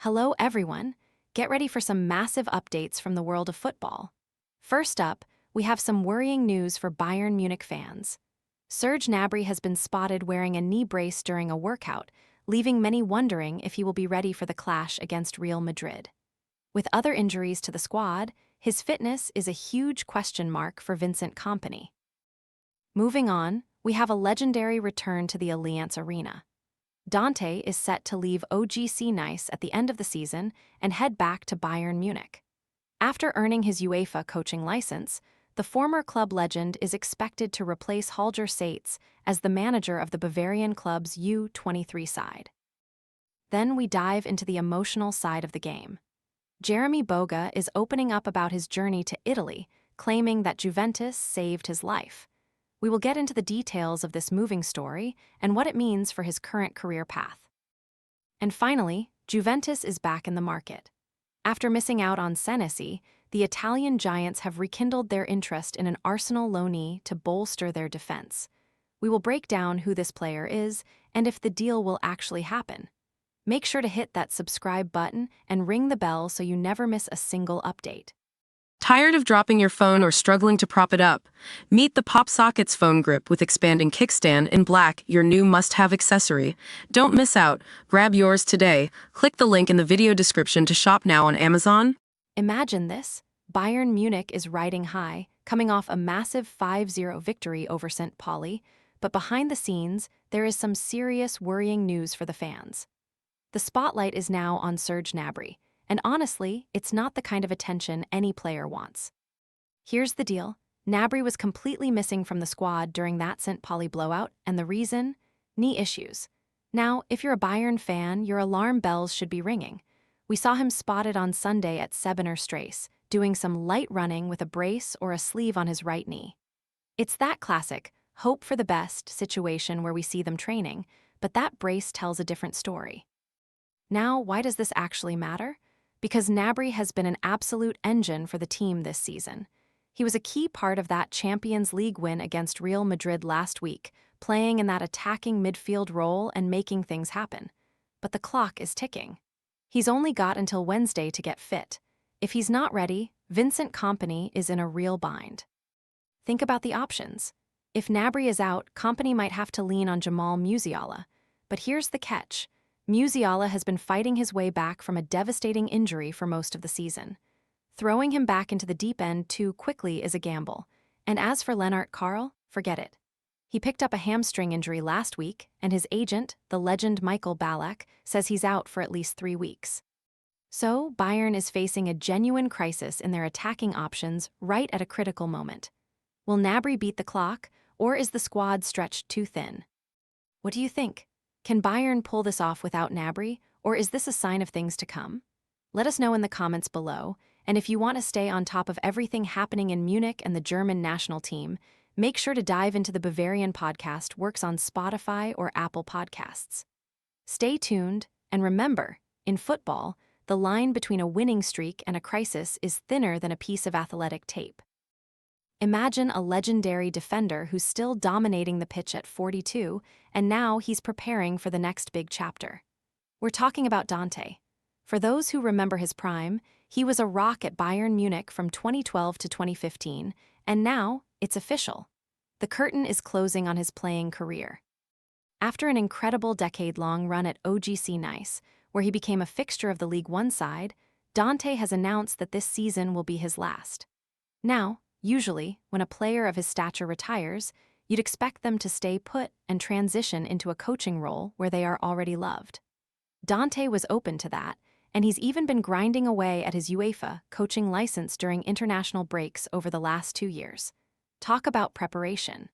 Hello, everyone. Get ready for some massive updates from the world of football. First up, we have some worrying news for Bayern Munich fans. Serge Gnabry has been spotted wearing a knee brace during a workout, leaving many wondering if he will be ready for the clash against Real Madrid. With other injuries to the squad, his fitness is a huge question mark for Vincent Kompany. Moving on, we have a legendary return to the Allianz Arena. Dante is set to leave OGC Nice at the end of the season and head back to Bayern Munich. After earning his UEFA coaching license, the former club legend is expected to replace Holger Saetz as the manager of the Bavarian club's U23 side. Then we dive into the emotional side of the game. Jeremie Boga is opening up about his journey to Italy, claiming that Juventus saved his life. We will get into the details of this moving story and what it means for his current career path. And finally, Juventus is back in the market. After missing out on Senesi, the Italian giants have rekindled their interest in an Arsenal loanee to bolster their defense. We will break down who this player is and if the deal will actually happen. Make sure to hit that subscribe button and ring the bell so you never miss a single update. Tired of dropping your phone or struggling to prop it up? Meet the Pop Sockets phone grip with expanding kickstand in black, your new must-have accessory. Don't miss out. Grab yours today. Click the link in the video description to shop now on Amazon. Imagine this. Bayern Munich is riding high, coming off a massive 5-0 victory over St. Pauli, but behind the scenes, there is some serious worrying news for the fans. The spotlight is now on Serge Gnabry. And honestly, it's not the kind of attention any player wants. Here's the deal. Gnabry was completely missing from the squad during that St. Pauli blowout, and the reason? Knee issues. Now, if you're a Bayern fan, your alarm bells should be ringing. We saw him spotted on Sunday at Sebener Strasse, doing some light running with a brace or a sleeve on his right knee. It's that classic, hope for the best situation where we see them training, but that brace tells a different story. Now, why does this actually matter? Because Gnabry has been an absolute engine for the team this season. He was a key part of that Champions League win against Real Madrid last week, playing in that attacking midfield role and making things happen. But the clock is ticking. He's only got until Wednesday to get fit. If he's not ready, Vincent Kompany is in a real bind. Think about the options. If Gnabry is out, Kompany might have to lean on Jamal Musiala. But here's the catch. Musiala has been fighting his way back from a devastating injury for most of the season. Throwing him back into the deep end too quickly is a gamble. And as for Lennart Karl, forget it. He picked up a hamstring injury last week, and his agent, the legend Michael Ballack, says he's out for at least 3 weeks. So, Bayern is facing a genuine crisis in their attacking options right at a critical moment. Will Gnabry beat the clock, or is the squad stretched too thin? What do you think? Can Bayern pull this off without Gnabry, or is this a sign of things to come? Let us know in the comments below, and if you want to stay on top of everything happening in Munich and the German national team, make sure to dive into the Bavarian podcast works on Spotify or Apple Podcasts. Stay tuned, and remember, in football, the line between a winning streak and a crisis is thinner than a piece of athletic tape. Imagine a legendary defender who's still dominating the pitch at 42, and now he's preparing for the next big chapter. We're talking about Dante. For those who remember his prime, he was a rock at Bayern Munich from 2012 to 2015, and now it's official. The curtain is closing on his playing career. After an incredible decade-long run at OGC Nice, where he became a fixture of the League One side, Dante has announced that this season will be his last. Now, usually, when a player of his stature retires, you'd expect them to stay put and transition into a coaching role where they are already loved. Dante was open to that, and he's even been grinding away at his UEFA coaching license during international breaks over the last 2 years. Talk about preparation.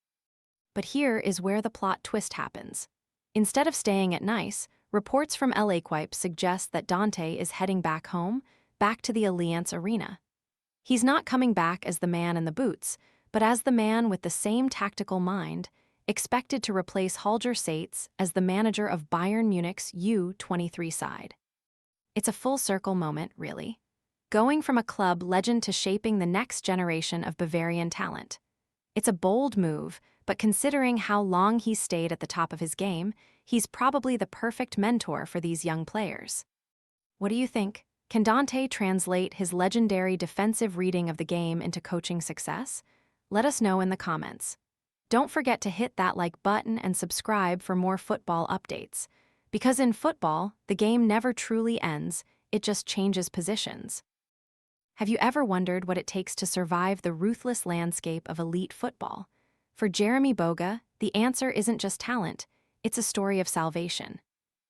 But here is where the plot twist happens. Instead of staying at Nice, reports from L'Equipe suggest that Dante is heading back home, back to the Allianz Arena. He's not coming back as the man in the boots, but as the man with the same tactical mind, expected to replace Holger Saetz as the manager of Bayern Munich's U23 side. It's a full-circle moment, really. Going from a club legend to shaping the next generation of Bavarian talent. It's a bold move, but considering how long he's stayed at the top of his game, he's probably the perfect mentor for these young players. What do you think? Can Dante translate his legendary defensive reading of the game into coaching success? Let us know in the comments. Don't forget to hit that like button and subscribe for more football updates. Because in football, the game never truly ends, it just changes positions. Have you ever wondered what it takes to survive the ruthless landscape of elite football? For Jeremie Boga, the answer isn't just talent, it's a story of salvation.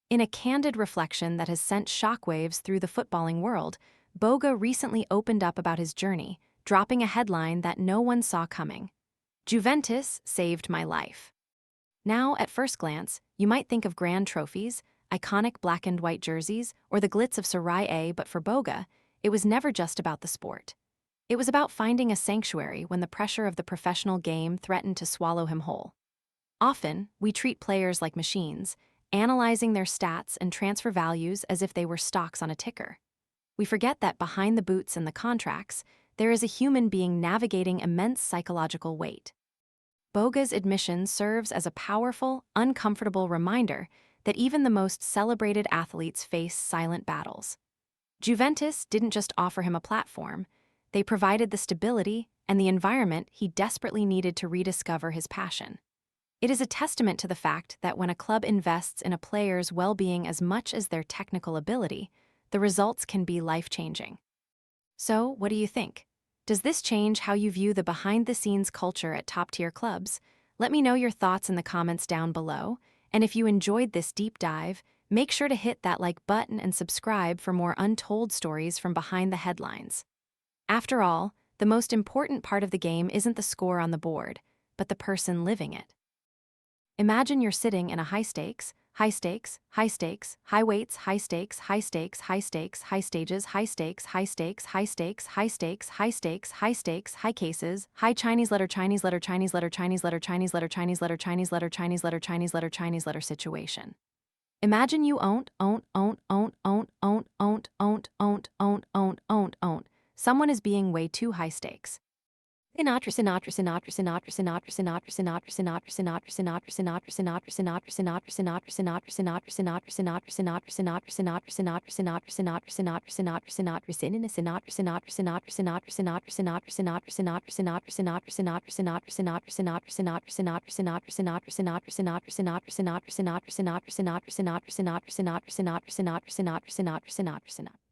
In a candid reflection that has sent shockwaves through the footballing world, Boga recently opened up about his journey, dropping a headline that no one saw coming. Juventus saved my life. Now, at first glance, you might think of grand trophies, iconic black and white jerseys, or the glitz of Serie A, but for Boga, it was never just about the sport. It was about finding a sanctuary when the pressure of the professional game threatened to swallow him whole. Often, we treat players like machines, analyzing their stats and transfer values as if they were stocks on a ticker. We forget that behind the boots and the contracts, there is a human being navigating immense psychological weight. Boga's admission serves as a powerful, uncomfortable reminder that even the most celebrated athletes face silent battles. Juventus didn't just offer him a platform, they provided the stability and the environment he desperately needed to rediscover his passion. It is a testament to the fact that when a club invests in a player's well-being as much as their technical ability, the results can be life-changing. So, what do you think? Does this change how you view the behind-the-scenes culture at top-tier clubs? Let me know your thoughts in the comments down below, and if you enjoyed this deep dive, make sure to hit that like button and subscribe for more untold stories from behind the headlines. After all, the most important part of the game isn't the score on the board, but the person living it. Imagine you're sitting in a high stakes, high weights, high stakes, high stages, high stakes, high cases, high Chinese letter situation. Imagine you someone is being way too high stakes. Sinatra